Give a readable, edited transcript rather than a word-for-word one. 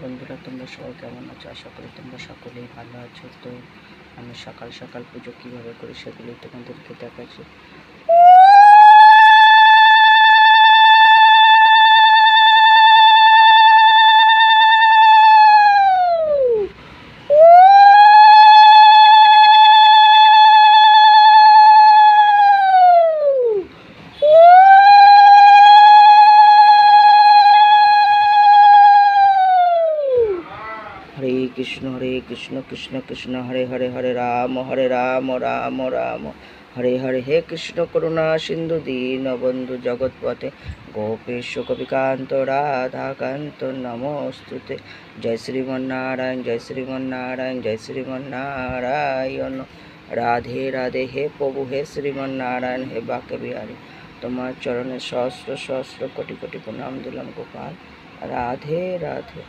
বন্ধুরা, তোমরা সবাই কেমন আছো? আশা করি তোমরা সকলেই ভালো আছো। তো আমি সকাল সকাল পুজো কীভাবে করি সেগুলোই তোমাদেরকে দেখাচ্ছি। হরে কৃষ্ণ কৃষ্ণ কৃষ্ণ হরে হরে, হরে রাম রাম রাম হরে হরে। হে কৃষ্ণ করুণা সিন্ধু দীনবন্ধু জগৎপতে গোপেশ কবিকান্ত রাধাকান্ত নমস্তুতে। জয় শ্রীমন্নারায়ণ জয় শ্রীমন্নারায়ণ জয় শ্রীমন্নারায়ণ। রাধে রাধে হে প্রভু হে শ্রীমন্নারায়ণ হে বাকে বিহারী, তোমার চরণে সহস্র সহস্র কোটি কোটি প্রণাম দিলাম গোপাল। রাধে রাধে।